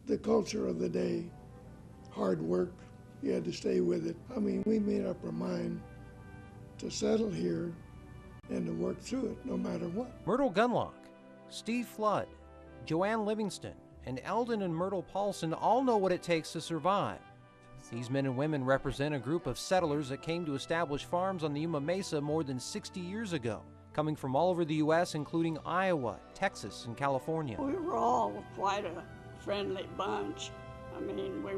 the culture of the day, hard work, you had to stay with it. I mean, we made up our mind to settle here and to work through it no matter what. Myrtle Gunlock, Steve Flood, Joanne Livingston, and Eldon and Myrtle Paulson all know what it takes to survive. These men and women represent a group of settlers that came to establish farms on the Yuma Mesa more than 60 years ago, coming from all over the U.S., including Iowa, Texas, and California. We were all quite a friendly bunch. I mean, we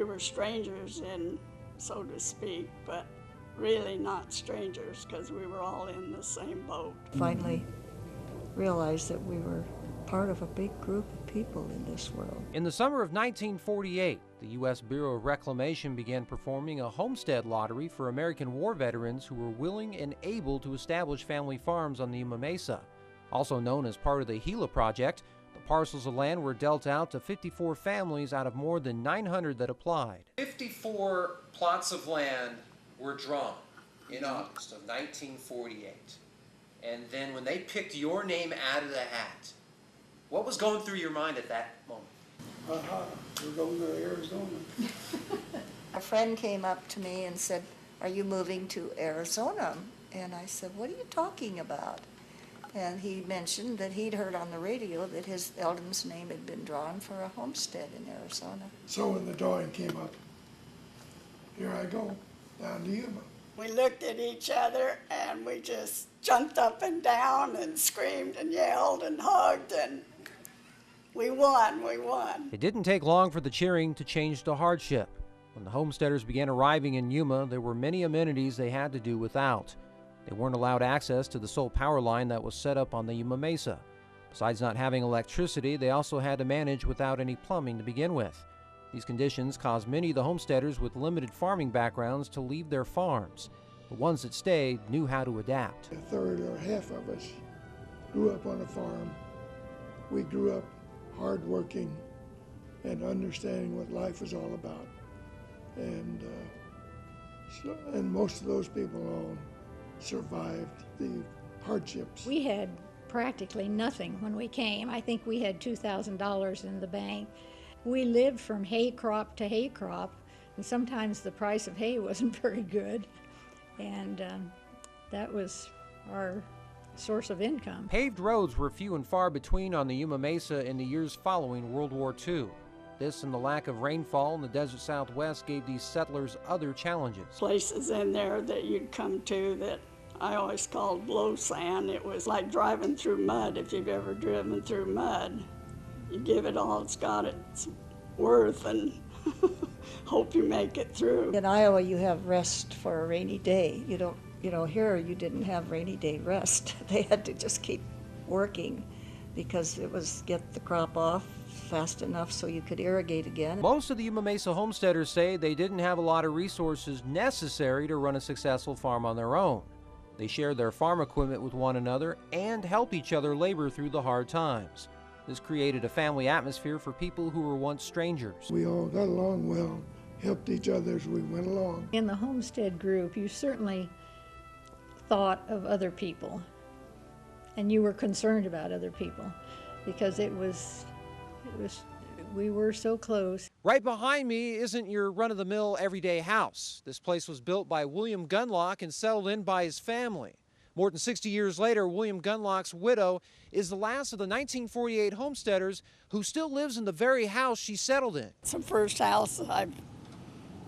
were strangers in, so to speak, but really not strangers because we were all in the same boat. Finally realized that we were part of a big group of people in this world. In the summer of 1948, the U.S. Bureau of Reclamation began performing a homestead lottery for American war veterans who were willing and able to establish family farms on the Yuma Mesa. Also known as part of the Gila Project, the parcels of land were dealt out to 54 families out of more than 900 that applied. 54 plots of land were drawn in August of 1948. And then when they picked your name out of the hat, what was going through your mind at that moment? We're going to Arizona. A friend came up to me and said, "Are you moving to Arizona?" And I said, "What are you talking about?" And he mentioned that he'd heard on the radio that his Eldon's name had been drawn for a homestead in Arizona. So when the drawing came up, here I go, down to Yuma. We looked at each other and we just jumped up and down and screamed and yelled and hugged, and we won. It didn't take long for the cheering to change to hardship. When the homesteaders began arriving in Yuma, there were many amenities they had to do without. They weren't allowed access to the sole power line that was set up on the Yuma Mesa. Besides not having electricity, they also had to manage without any plumbing to begin with. These conditions caused many of the homesteaders with limited farming backgrounds to leave their farms. The ones that stayed knew how to adapt. A third or half of us grew up on a farm. We grew up hardworking and understanding what life was all about. And most of those people all survived the hardships. We had practically nothing when we came. I think we had $2,000 in the bank. We lived from hay crop to hay crop, and sometimes the price of hay wasn't very good, and that was our source of income. Paved roads were few and far between on the Yuma Mesa in the years following World War II. This and the lack of rainfall in the desert Southwest gave these settlers other challenges. Places in there that you'd come to that I always called blow sand. It was like driving through mud. If you've ever driven through mud, you give it all it's got its worth and hope you make it through. In Iowa, you have rest for a rainy day. You don't, here you didn't have rainy day rest. They had to just keep working because it was get the crop off fast enough so you could irrigate again. Most of the Yuma Mesa homesteaders say they didn't have a lot of resources necessary to run a successful farm on their own. They shared their farm equipment with one another and helped each other labor through the hard times. This created a family atmosphere for people who were once strangers. We all got along well, helped each other as we went along. In the homestead group, you certainly thought of other people, and you were concerned about other people because we were so close. Right behind me isn't your run-of-the-mill everyday house. This place was built by William Gunlock and settled in by his family. More than 60 years later, William Gunlock's widow is the last of the 1948 homesteaders who still lives in the very house she settled in. It's the first house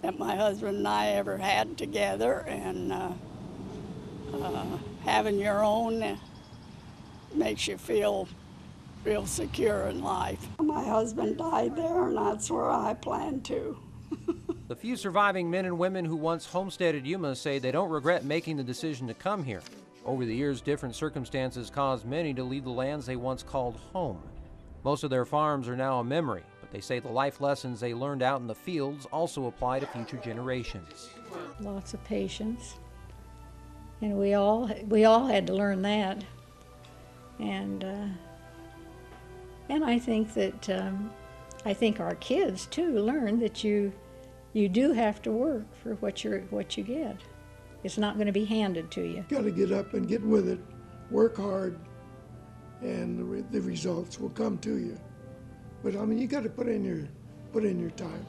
that my husband and I ever had together, and having your own makes you feel real secure in life. My husband died there, and that's where I plan to. The few surviving men and women who once homesteaded Yuma say they don't regret making the decision to come here. Over the years, different circumstances caused many to leave the lands they once called home. Most of their farms are now a memory, but they say the life lessons they learned out in the fields also apply to future generations. Lots of patience, and we all had to learn that. And I think that I think our kids too learn that you do have to work for what you get. It's not going to be handed to you. Got to get up and get with it, work hard, and the results will come to you. But I mean, you got to put in your time.